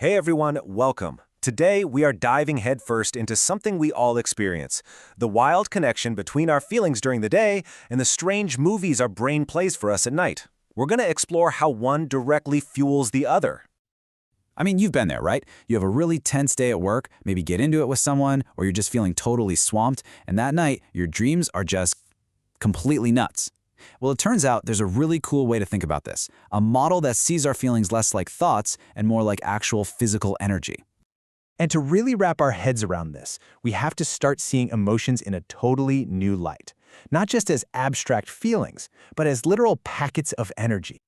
Hey everyone, welcome. Today, we are diving headfirst into something we all experience, the wild connection between our feelings during the day and the strange movies our brain plays for us at night. We're going to explore how one directly fuels the other. I mean, you've been there, right? You have a really tense day at work, maybe get into it with someone, or you're just feeling totally swamped, and that night, your dreams are just completely nuts. Well, it turns out there's a really cool way to think about this, a model that sees our feelings less like thoughts and more like actual physical energy. And to really wrap our heads around this, we have to start seeing emotions in a totally new light, not just as abstract feelings, but as literal packets of energy.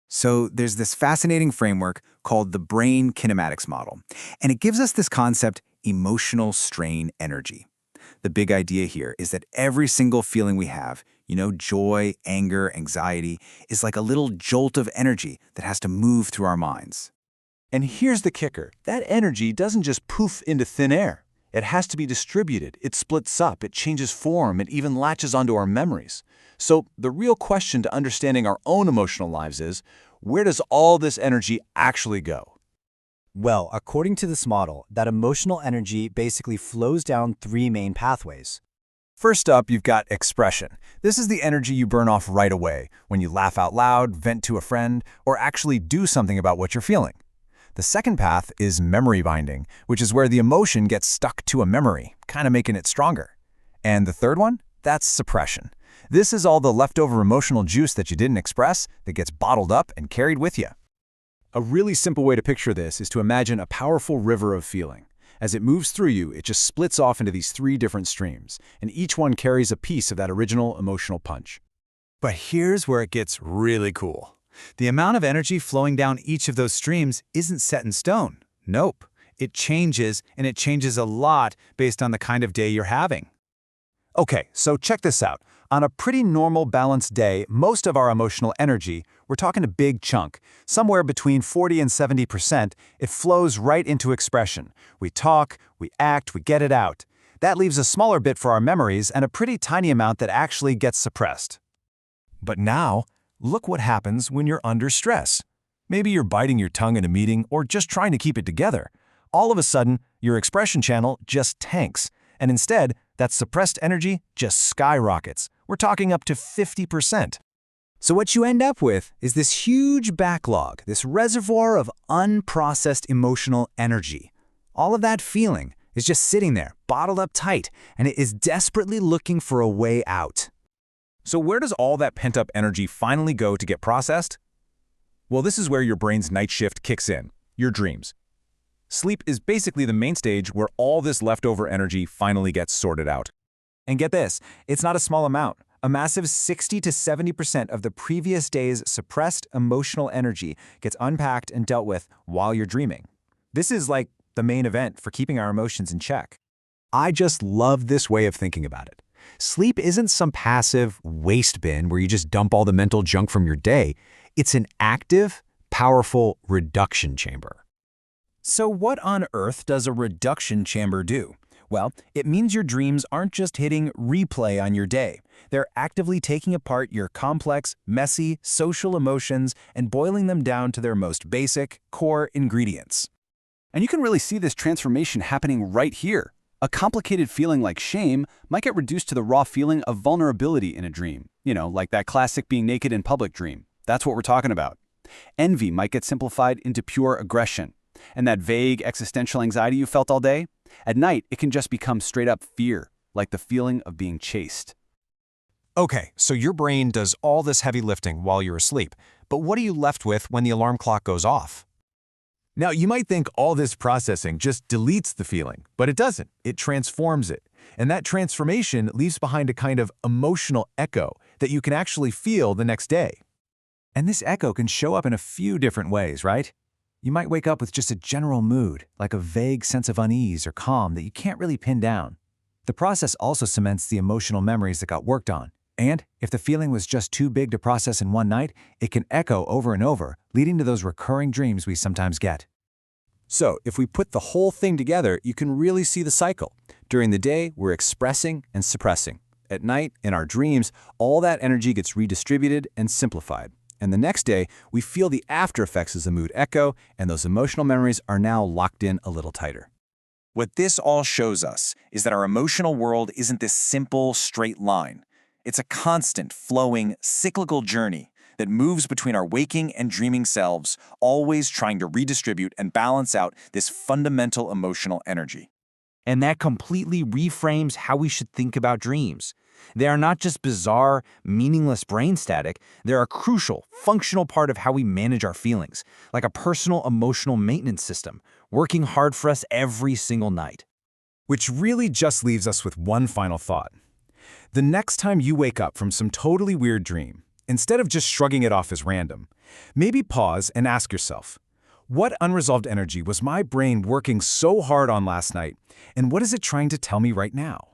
So there's this fascinating framework called the Brain Kinematics Model, and it gives us this concept, emotional strain energy. The big idea here is that every single feeling we have, joy, anger, anxiety, is like a little jolt of energy that has to move through our minds. And here's the kicker. That energy doesn't just poof into thin air. It has to be distributed. It splits up. It changes form. It even latches onto our memories. So the real question to understanding our own emotional lives is, where does all this energy actually go? Well, according to this model, that emotional energy basically flows down three main pathways. First up, you've got expression. This is the energy you burn off right away when you laugh out loud, vent to a friend, or actually do something about what you're feeling. The second path is memory binding, which is where the emotion gets stuck to a memory, kind of making it stronger. And the third one? That's suppression. This is all the leftover emotional juice that you didn't express that gets bottled up and carried with you. A really simple way to picture this is to imagine a powerful river of feeling. As it moves through you, it just splits off into these three different streams, and each one carries a piece of that original emotional punch. But here's where it gets really cool. The amount of energy flowing down each of those streams isn't set in stone. Nope. It changes, and it changes a lot based on the kind of day you're having. Okay, so check this out. On a pretty normal, balanced day, most of our emotional energy, we're talking a big chunk, somewhere between 40 and 70%, it flows right into expression. We talk, we act, we get it out. That leaves a smaller bit for our memories and a pretty tiny amount that actually gets suppressed. But now, look what happens when you're under stress. Maybe you're biting your tongue in a meeting or just trying to keep it together. All of a sudden, your expression channel just tanks, and instead, that suppressed energy just skyrockets. We're talking up to 50%. So what you end up with is this huge backlog, this reservoir of unprocessed emotional energy. All of that feeling is just sitting there, bottled up tight, and it is desperately looking for a way out. So where does all that pent-up energy finally go to get processed? Well, this is where your brain's night shift kicks in, your dreams. Sleep is basically the main stage where all this leftover energy finally gets sorted out. And get this, it's not a small amount. A massive 60 to 70% of the previous day's suppressed emotional energy gets unpacked and dealt with while you're dreaming. This is like the main event for keeping our emotions in check. I just love this way of thinking about it. Sleep isn't some passive waste bin where you just dump all the mental junk from your day. It's an active, powerful reduction chamber. So what on earth does a reduction chamber do? Well, it means your dreams aren't just hitting replay on your day. They're actively taking apart your complex, messy, social emotions and boiling them down to their most basic, core ingredients. And you can really see this transformation happening right here. A complicated feeling like shame might get reduced to the raw feeling of vulnerability in a dream. Like that classic being naked in public dream. That's what we're talking about. Envy might get simplified into pure aggression. And that vague existential anxiety you felt all day? At night, it can just become straight-up fear, like the feeling of being chased. Okay, so your brain does all this heavy lifting while you're asleep, but what are you left with when the alarm clock goes off? Now, you might think all this processing just deletes the feeling, but it doesn't. It transforms it. And that transformation leaves behind a kind of emotional echo that you can actually feel the next day. And this echo can show up in a few different ways, right? You might wake up with just a general mood, like a vague sense of unease or calm that you can't really pin down. The process also cements the emotional memories that got worked on. And if the feeling was just too big to process in one night, it can echo over and over, leading to those recurring dreams we sometimes get. So, if we put the whole thing together, you can really see the cycle. During the day, we're expressing and suppressing. At night, in our dreams, all that energy gets redistributed and simplified. And the next day, we feel the after effects as the mood echo, and those emotional memories are now locked in a little tighter. What this all shows us is that our emotional world isn't this simple, straight line. It's a constant, flowing, cyclical journey that moves between our waking and dreaming selves, always trying to redistribute and balance out this fundamental emotional energy. And that completely reframes how we should think about dreams. They are not just bizarre, meaningless brain static, they're a crucial, functional part of how we manage our feelings, like a personal emotional maintenance system, working hard for us every single night. Which really just leaves us with one final thought. The next time you wake up from some totally weird dream, instead of just shrugging it off as random, maybe pause and ask yourself, what unresolved energy was my brain working so hard on last night, and what is it trying to tell me right now?